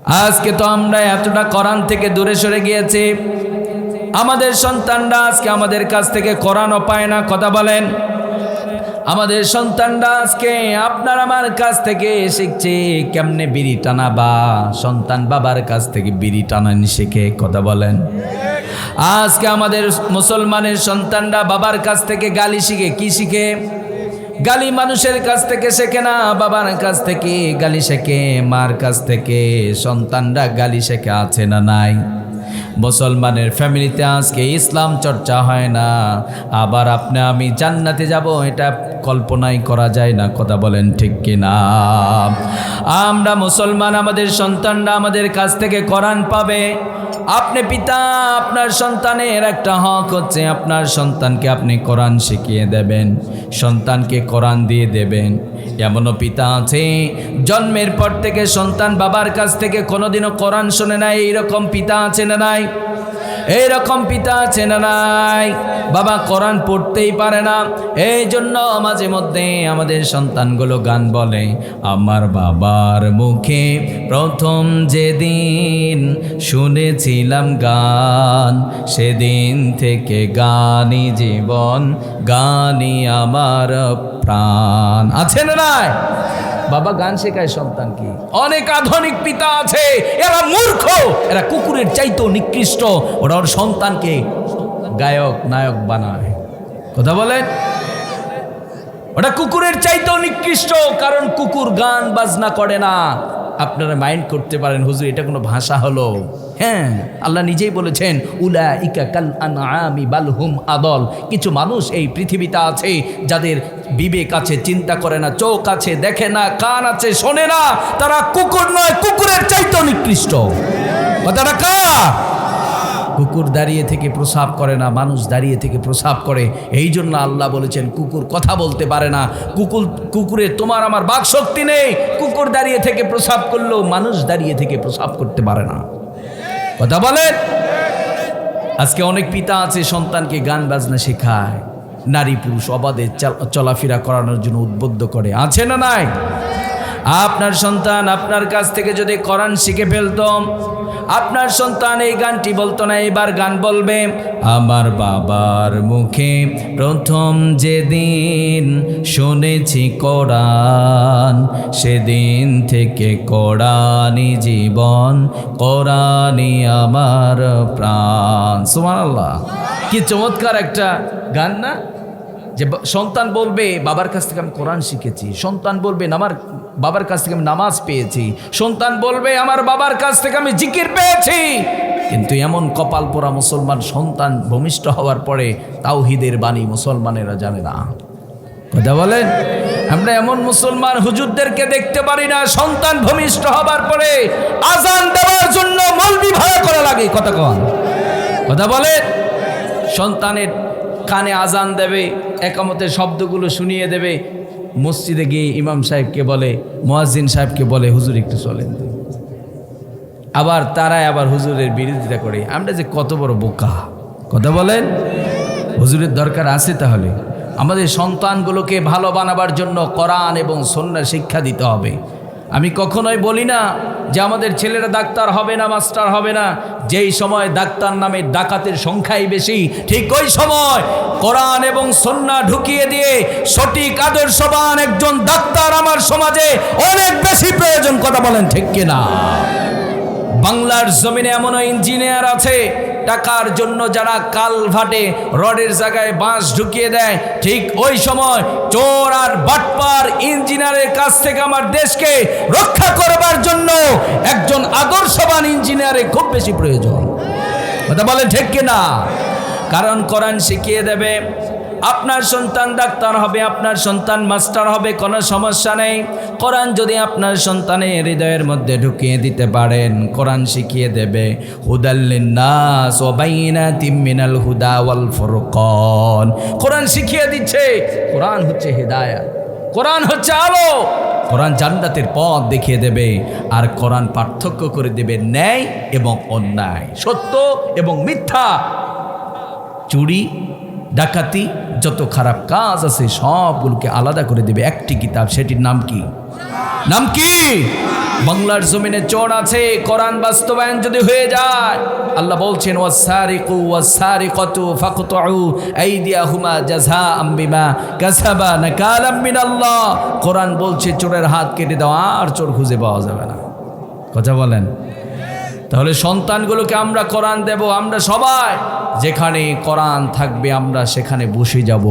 আজকে তো আমরা এতটা কোরআন থেকে দূরে সরে গিয়েছি, আমাদের সন্তানরা আজকে আমাদের কাছ থেকে কোরআনও পায় না। কথা বলেন, আমাদের সন্তানরা আজকে আপনার আমার কাছ থেকে শিখছে কেমনে বিড়ি টানা, বা সন্তান বাবার কাছ থেকে বিড়ি টানানি শিখে। কথা বলেন, আজকে আমাদের মুসলমানের সন্তানরা বাবার কাছ থেকে গালি শিখে। কি শিখে? গালি মানুষের কাছ থেকে শেখে না, বাবার কাছ থেকে গালি শেখে, মার কাছ থেকে সন্তানরা গালি শেখে। আছে না নাই? মুসলমানের ফ্যামিলিতে আজকে ইসলাম চর্চা হয় না, আবার আপনি আমি জান্নাতে যাব এটা কল্পনাই করা যায় না। কথা বলেন ঠিক কিনা? আমরা মুসলমান, আমাদের সন্তানরা আমাদের কাছ থেকে কোরআন পাবে। আপনি পিতা, আপনার সন্তানের একটা হক হচ্ছে আপনার সন্তানকে আপনি কোরআন শিখিয়ে দেবেন, সন্তানকে কোরআন দিয়ে দেবেন। এমনও পিতা আছে জন্মের পর থেকে সন্তান বাবার কাছ থেকে কোনোদিনও কোরআন শোনে নাই। এইরকম পিতা আছে না নাই? এইরকম পিতা আছে না নাই? বাবা কোরআন পড়তেই পারে না, এই জন্য মাঝে মধ্যে আমাদের সন্তানগুলো গান বলে। আমার বাবার মুখে প্রথম যেদিন শুনেছিলাম গান, সেদিন থেকে গানই জীবন, গানই আমার প্রাণ। আছে না নাই? বাবা গান শেখায় সন্তানকে। অনেক আধুনিক পিতা আছে, এরা মূর্খ, এরা কুকুরের চাইতেও নিকৃষ্ট। ওরা ওর সন্তানকে গায়ক নায়ক বানায়। কথা বলেন, ওটা কুকুরের চাইতেও নিকৃষ্ট, কারণ কুকুর গান বাজনা করে না। আপনারা মাইন্ড করতে পারেন, হুজুর এটা কোনো ভাষা হলো? হ্যাঁ, আল্লাহ নিজেই বলেছেন উলাইকা কাল আনআমি বাল হুম আদল। কিছু মানুষ এই পৃথিবীতে আছে যাদের বিবেক আছে, চিন্তা করে না, চোখ আছে দেখে না, কান আছে শোনে না, তারা কুকুর নয়, কুকুরের চাইতেও নিকৃষ্ট। কথাটা কার? কুকুর দাঁড়িয়ে থেকে প্রসাব করে না, মানুষ দাঁড়িয়ে থেকে প্রসাব করে। এই জন্য আল্লাহ বলেছেন কুকুর কথা বলতে পারে না। কুকুরের তোমার আমার বাক শক্তি নেই। কুকুর দাঁড়িয়ে থেকে প্রসাব করলেও মানুষ দাঁড়িয়ে থেকে প্রসাব করতে পারে না। কথা বলেন। আজকে অনেক পিতা আছে সন্তানকে গান বাজনা শেখায়, নারী পুরুষ অবাধে চলাফেরা করানোর জন্য উদ্বুদ্ধ করে। আছে না নাই? আপনার সন্তান আপনার কাছ থেকে যদি কোরআন শিখে ফেলতো, আপনার সন্তান এই গানটি বলতো না, এবার গান বলবে। আমার বাবার মুখে প্রথম যেদিন শুনেছি কোরআন, সেদিন থেকে কোরআনই জীবন, কোরআনই আমার প্রাণ। সুবহানাল্লাহ, কি চমৎকার একটা গান না? যে সন্তান বলবে বাবার কাছ থেকে আমি কোরআন শিখেছি, সন্তান বলবে আমার বাবার কাছ থেকে আমি নামাজ পেয়েছি, সন্তান বলবে আমার বাবার কাছ থেকে আমি জিকির পেয়েছি। কিন্তু এমন কপাল পোড়া মুসলমান, সন্তান ভূমিষ্ঠ হওয়ার পরে তাওহীদের বাণী মুসলমানেরা জানে না। কথা বলেন, আমরা এমন মুসলমান হুজুরদেরকে দেখতে পারি না, সন্তান ভূমিষ্ঠ হবার পরে আজান দেওয়ার জন্য মলবি ভাড়া করা লাগে। কথা কন, কথা বলেন। সন্তানের কানে আজান দেবে, একামতের শব্দগুলো শুনিয়ে দেবে, মসজিদে গিয়ে ইমাম সাহেবকে বলে, মুয়াজ্জিন সাহেবকে বলে হুজুর একটু চলেন। আবার তারাই আবার হুজুরের বিরোধিতা করে। আমরা যে কত বড় বোকা। কথা বলেন, হুজুরের দরকার আছে। তাহলে আমাদের সন্তানগুলোকে ভালো বানাবার জন্য কোরআন এবং সুন্নাহ শিক্ষা দিতে হবে। আমি কখনোই বলি না যে আমাদের ছেলেরা ডাক্তার হবে না, মাস্টার হবে না। যেই সময় ডাক্তার নামে ডাকাতের সংখ্যাই বেশি, ঠিক ওই সময় কোরআন এবং সুন্নাহ ঢুকিয়ে দিয়ে সঠিক আদর্শবান একজন ডাক্তার আমার সমাজে অনেক বেশি প্রয়োজন। কথা বলেন ঠিক কিনা? বাংলার জমিনে এমনও ইঞ্জিনিয়ার আছে, টাকার জন্য যারা কালভাটে রডের জায়গায় বাঁশ ঢুকিয়ে দেয়, ঠিক ওই সময় চোর আর বাটপার ইঞ্জিনিয়ারের কাছ থেকে আমার দেশকে রক্ষা করবার জন্য একজন আদর্শবান ইঞ্জিনিয়ারের খুব বেশি প্রয়োজন। কথা বলেন ঠিক কিনা? কারণ কোরআন শিখিয়ে দেবে। আপনার সন্তান ডাক্তার হবে, আপনার সন্তান মাস্টার হবে, কোনো সমস্যা নেই। কোরআন যদি আপনার সন্তানের হৃদয়ের মধ্যে ঢুকিয়ে দিতে পারেন, কোরআন শিখিয়ে দেবে। হুদাল লিন্নাস ওয়া বাইনাতিম মিনাল হুদা ওয়াল ফুরকান। কোরআন শিখিয়ে দিচ্ছে। কোরআন হচ্ছে হিদায়াত, কোরআন হচ্ছে আলো, কোরআন জান্নাতের পথ দেখিয়ে দেবে। আর কোরআন পার্থক্য করে দেবে ন্যায় এবং অন্যায়, সত্য এবং মিথ্যা, চুরি ডাকাতি, যত খারাপ কাজ আছে সবগুলোকে আলাদা করে দেবে একটি কিতাব। সেটির নাম কি? নাম কি? বাংলার জমিনে চোর আছে, কোরআন বাস্তবায়ন যদি হয়ে যায়, আল্লাহ বলছেন ওয়াসারিকু ওয়াসারিকাতু ফাকতুউ আইদিয়াহুমা জাযাআম বিমা কাসাবা নাকালাম মিনাল্লাহ। কোরআন বলছে চোরের হাত কেটে দাও, আর চোর খুঁজে পাওয়া যাবে না। কথা বলেন। তাহলে সন্তানগুলোকে আমরা কোরআন দেব, আমরা সবাই যেখানে কোরআন থাকবে আমরা সেখানে বসে যাব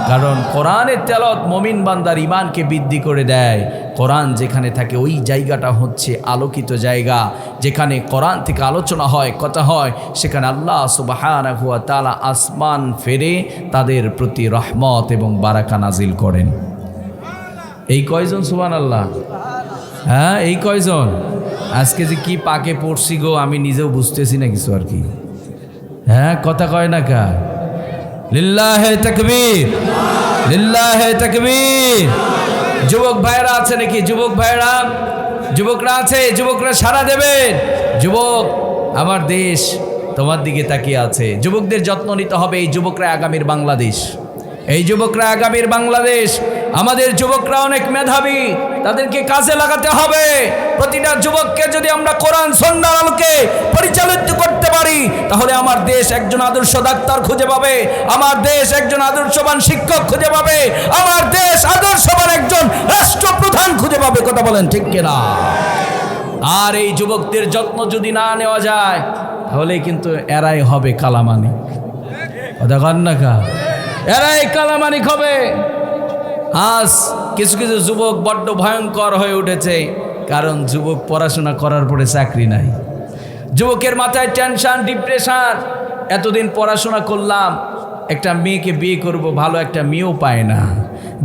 কারণ কোরআনের তেলাওয়াত মুমিন বান্দার ঈমানকে বৃদ্ধি করে দেয়। কোরআন যেখানে থাকে ওই জায়গাটা হচ্ছে আলোকিত জায়গা, যেখানে কোরআন থেকে আলোচনা হয়, কথা হয়, সেখানে আল্লাহ সুবহানাহু ওয়া তাআলা আসমান ফেরে তাদের প্রতি রহমত এবং বারাকা নাজিল করেন। এই কয়জন সুবহানাল্লাহ? হ্যাঁ, এই কয়জন? আজকে যে কি পাকে পড়ছি গো, আমি নিজেও বুঝতেছি না কিছু আর কি। হ্যাঁ, কথা কয় না কা? লিল্লাহে তাকবীর, লিল্লাহে তাকবীর। যুবক ভাইরা আছে নাকি? যুবক ভাইরা, যুবকরা আছে? যুবকরা সাড়া দেবেন। যুবক, আমার দেশ তোমার দিকে তাকিয়ে আছে। যুবকদের যত্ন নিতে হবে। এই যুবকরা আগামীর বাংলাদেশ, এই যুবকরা আগামীর বাংলাদেশ। আমাদের যুবকরা অনেক মেধাবী, তাদেরকে কাজে লাগাতে হবে। প্রতিটা যুবককে যদি আমরা কোরআন সুন্নাহর আলোকে পরিচালিত করতে পারি, তাহলে আমার দেশ একজন আদর্শ ডাক্তার খুঁজে পাবে, আমার দেশ একজন আদর্শবান শিক্ষক খুঁজে পাবে, আমার দেশ আদর্শবান একজন রাষ্ট্রপ্রধান খুঁজে পাবে। কথা বলেন ঠিক কিনা? আর এই যুবকদের যত্ন যদি না নেওয়া যায়, তাহলে কিন্তু এরাই হবে কালামানিক। কথা কন না কা? এরাই কালামানিক হবে। আজ কিছু কিছু যুবক বড্ড ভয়ঙ্কর হয়ে উঠেছে, কারণ যুবক পড়াশোনা করার পরে চাকরি নাই। যুবকের মাথায় টেনশন, ডিপ্রেশন। এতদিন পড়াশোনা করলাম, একটা মেয়েকে বিয়ে করব, ভালো একটা মেয়েও পায় না।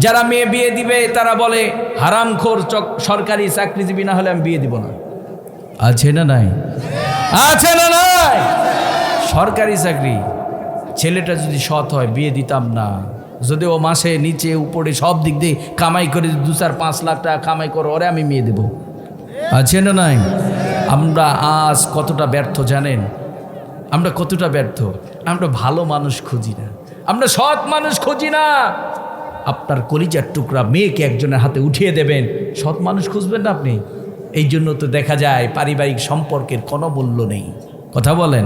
যারা মেয়ে বিয়ে দিবে তারা বলে হারামখোর, সরকারি চাকরিজীবী না হলে আমি বিয়ে দিব না। আছে না নাই? আছে না নাই? সরকারি চাকরি, ছেলেটা যদি সৎ হয় বিয়ে দিতাম না। যদি ও মাসে নিচে উপরে সব দিক দিয়ে কামাই করে 2-4-5 লাখ টাকা কামাই করে, ওরে আমি মেয়ে দেব। আছে না নাই? আমরা আজ কতটা ব্যর্থ জানেন? আমরা কতটা ব্যর্থ। আমরা ভালো মানুষ খুঁজি না, আমরা সৎ মানুষ খুঁজি না। আপনার কলিজার টুকরা মেয়েকে একজনের হাতে উঠিয়ে দেবেন, সৎ মানুষ খুঁজবেন না আপনি? এই জন্য তো দেখা যায় পারিবারিক সম্পর্কের কোনো মূল্য নেই। কথা বলেন।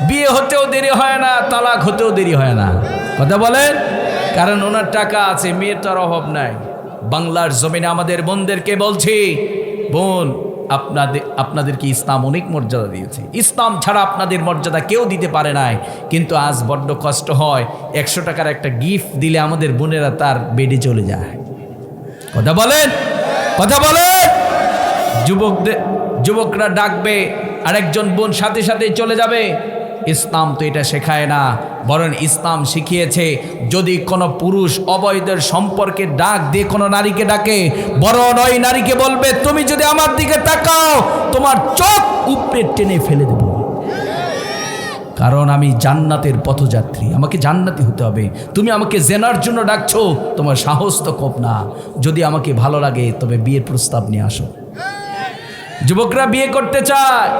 বিয়ে হতেও দেরি হয় না, তালাক হতেও দেরি হয় না। কথা বলেন। কারণ ওনার টাকা আছে, মেয়ের তার অভাব নাই। বাংলার জমিনে আমাদের বোনদেরকে বলছি, বোন, আপনাদেরকে ইসলাম অনেক মর্যাদা দিয়েছে। ইসলাম ছাড়া আপনাদের মর্যাদা কেউ দিতে পারে নাই। কিন্তু আজ বড্ড কষ্ট হয়, 100 টাকার একটা গিফট দিলে আমাদের বোনেরা তার বেডে চলে যায়। কথা বলেন, কথা বলেন। যুবকরা ডাকবে, আরেকজন বোন সাথে সাথে চলে যাবে। ইসলাম তো এটা শেখায় না, বরং ইসলাম শিখিয়েছে যদি কোনো পুরুষ অবৈধের সম্পর্কে ডাক দিয়ে কোনো নারীকে ডাকে, বরং ওই নারীকে বলবে তুমি যদি আমার দিকে তাকাও তোমার চোখ উপড়ে টেনে ফেলে দেব, কারণ আমি জান্নাতের পথযাত্রী, আমাকে জান্নাতি হতে হবে। তুমি আমাকে জেনার জন্য ডাকছো, তোমার সাহস তো কম না। যদি আমাকে ভালো লাগে তবে বিয়ের প্রস্তাব নিয়ে আসো। যুবকরা বিয়ে করতে চায়।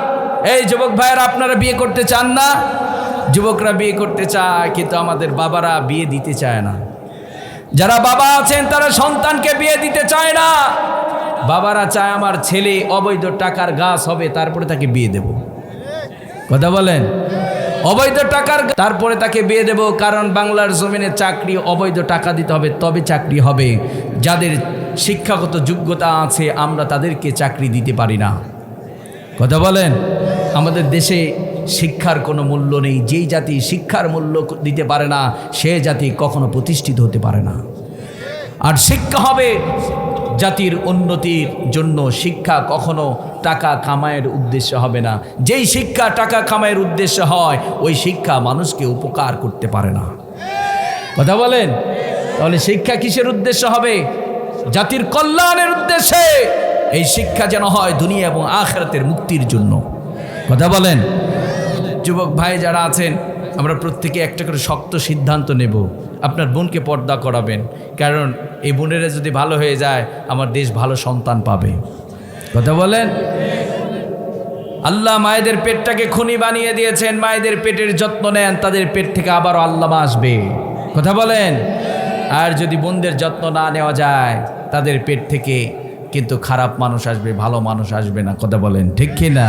এই যুবক ভাইয়েরা, আপনারা বিয়ে করতে চান না? যুবকরা বিয়ে করতে চায়, কিন্তু আমাদের বাবারা বিয়ে দিতে চায় না। যারা বাবা আছেন তারা সন্তানকে বিয়ে দিতে চায় না। বাবারা চায় আমার ছেলে অবৈধ টাকার গাছ হবে, তারপরে তাকে বিয়ে দেব। কথা বলেন। অবৈধ টাকার, তারপরে তাকে বিয়ে দেব। কারণ বাংলার জমিনে চাকরি অবৈধ টাকা দিতে হবে, তবে চাকরি হবে। যাদের শিক্ষাগত যোগ্যতা আছে আমরা তাদেরকে চাকরি দিতে পারি না। কথা বলেন। আমাদের দেশে শিক্ষার কোনো মূল্য নেই। যেই জাতি শিক্ষার মূল্য দিতে পারে না, সে জাতি কখনো প্রতিষ্ঠিত হতে পারে না। আর শিক্ষা হবে জাতির উন্নতির জন্য। শিক্ষা কখনো টাকা কামাইয়ের উদ্দেশ্য হবে না। যেই শিক্ষা টাকা কামাইয়ের উদ্দেশ্য হয়, ওই শিক্ষা মানুষকে উপকার করতে পারে না। কথা বলেন। তাহলে শিক্ষা কিসের উদ্দেশ্য হবে? জাতির কল্যাণের উদ্দেশ্যে। এই শিক্ষা যেন হয় দুনিয়া এবং আখিরাতের মুক্তির জন্য। কথা বলেন। যুবক ভাই যারা আছেন, আমরা প্রত্যেকে একটা করে শক্ত সিদ্ধান্ত নেব, আপনার বোনকে পর্দা করাবেন। কারণ এই বোনেরা যদি ভালো হয়ে যায়, আমার দেশ ভালো সন্তান পাবে। কথা বলেন। আল্লাহ মায়েদের পেটটাকে খনি বানিয়ে দিয়েছেন। মায়েদের পেটের যত্ন নেন, তাদের পেট থেকে আবারও আল্লাহ আসবে। কথা বলেন। আর যদি বোনদের যত্ন না নেওয়া যায়, তাদের পেট থেকে কিন্তু খারাপ মানুষ আসবে, ভালো মানুষ আসবে না। কথা বলেন ঠিক কি না?